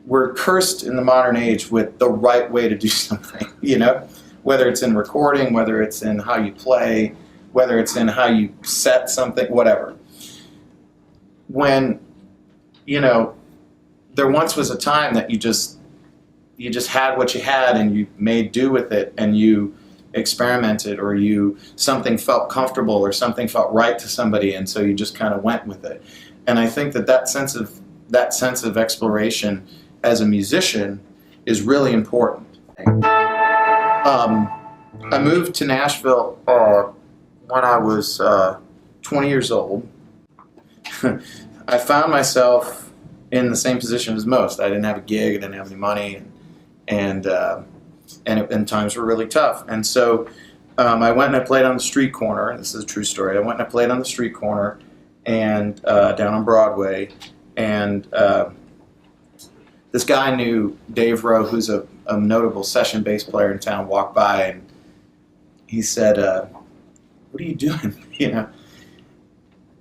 We're cursed in the modern age with the right way to do something, you know, whether it's in recording, whether it's in how you play, whether it's in how you set something, whatever. When, you know, there once was a time that you just had what you had and you made do with it, and you experimented, or something felt comfortable or something felt right to somebody, and so you just kind of went with it. And I think that sense of exploration as a musician is really important. I moved to Nashville when I was 20 years old. I found myself in the same position as most. I didn't have a gig, I didn't have any money, and times were really tough. And so I went and I played on the street corner. This is a true story. I went and I played on the street corner and down on Broadway, and this guy knew Dave Rowe, who's a notable session bass player in town, walked by, and he said, "What are you doing?" You know.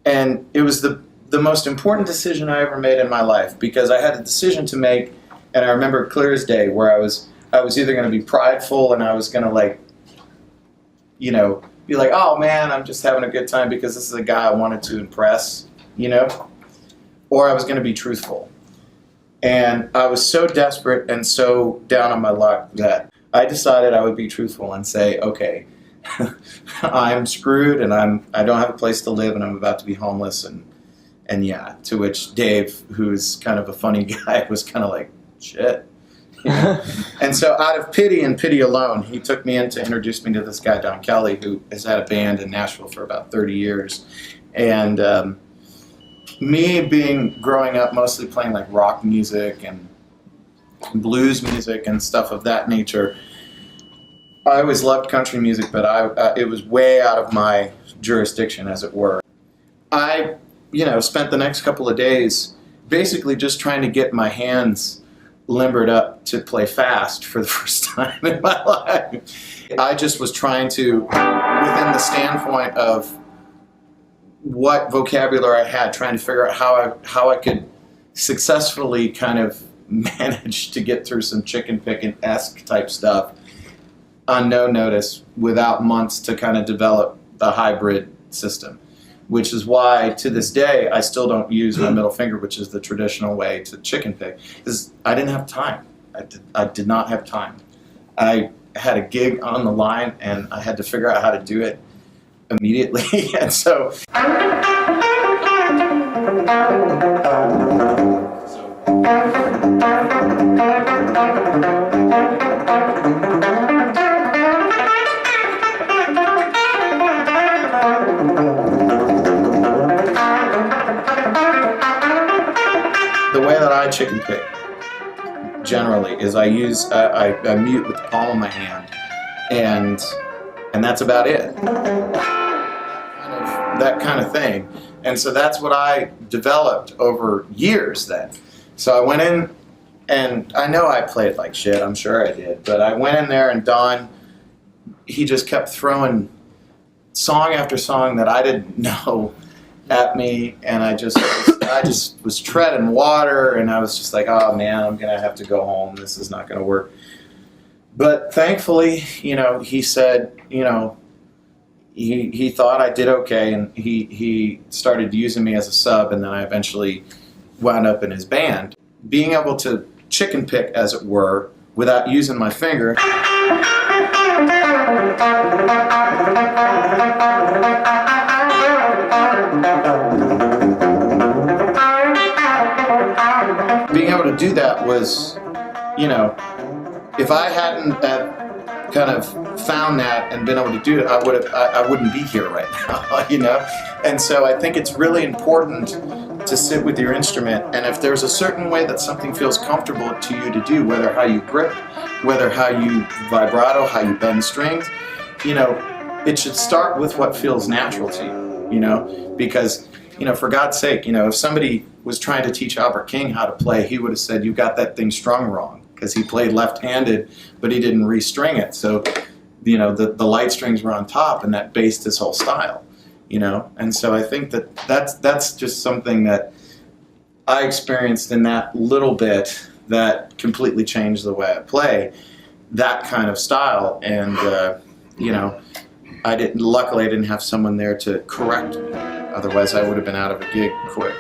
And it was the most important decision I ever made in my life, because I had a decision to make, and I remember it clear as day, where I was either going to be prideful and I was going to, like, you know, be like, "Oh man, I'm just having a good time because this is a guy I wanted to impress," you know, or I was going to be truthful. And I was so desperate and so down on my luck that I decided I would be truthful and say, okay, I'm screwed, and I don't have a place to live, and I'm about to be homeless, and yeah. To which Dave, who's kind of a funny guy, was kind of like, shit. You know? And so out of pity and pity alone, he took me in to introduce me to this guy, Don Kelly, who has had a band in Nashville for about 30 years. And me growing up mostly playing like rock music and blues music and stuff of that nature, I always loved country music, but it was way out of my jurisdiction, as it were. I, you know, spent the next couple of days basically just trying to get my hands limbered up to play fast for the first time in my life. I just was trying to, within the standpoint of what vocabulary I had, trying to figure out how I could successfully kind of manage to get through some Chickenpicking-esque type stuff on no notice, without months to kind of develop the hybrid system, which is why to this day I still don't use my middle finger, which is the traditional way to chicken pick, because I didn't have time. I did not have time. I had a gig on the line and I had to figure out how to do it immediately. And so the way that I chicken pick generally is I mute with the palm of my hand, and that's about it. That kind of thing. And so that's what I developed over years then. So I went in, and I know I played like shit, I'm sure I did, but I went in there, and Don, he just kept throwing song after song that I didn't know at me, and I just was treading water, and I was just like, oh man, I'm gonna have to go home, this is not gonna work. But thankfully, you know, he said, you know, he thought I did okay, and he started using me as a sub, and then I eventually wound up in his band. Being able to chicken pick, as it were, without using my finger, being able to do that was, you know, if I hadn't kind of found that and been able to do it, I wouldn't be here right now, you know? And so I think it's really important to sit with your instrument, and if there's a certain way that something feels comfortable to you to do, whether how you grip, whether how you vibrato, how you bend strings, you know, it should start with what feels natural to you, you know? Because, you know, for God's sake, you know, if somebody was trying to teach Albert King how to play, he would have said, you got that thing strung wrong, because he played left-handed, but he didn't restring it. So, you know, the light strings were on top, and that based his whole style, you know? And so I think that's just something that I experienced in that little bit that completely changed the way I play that kind of style. And you know, luckily I didn't have someone there to correct me. Otherwise I would have been out of a gig quick.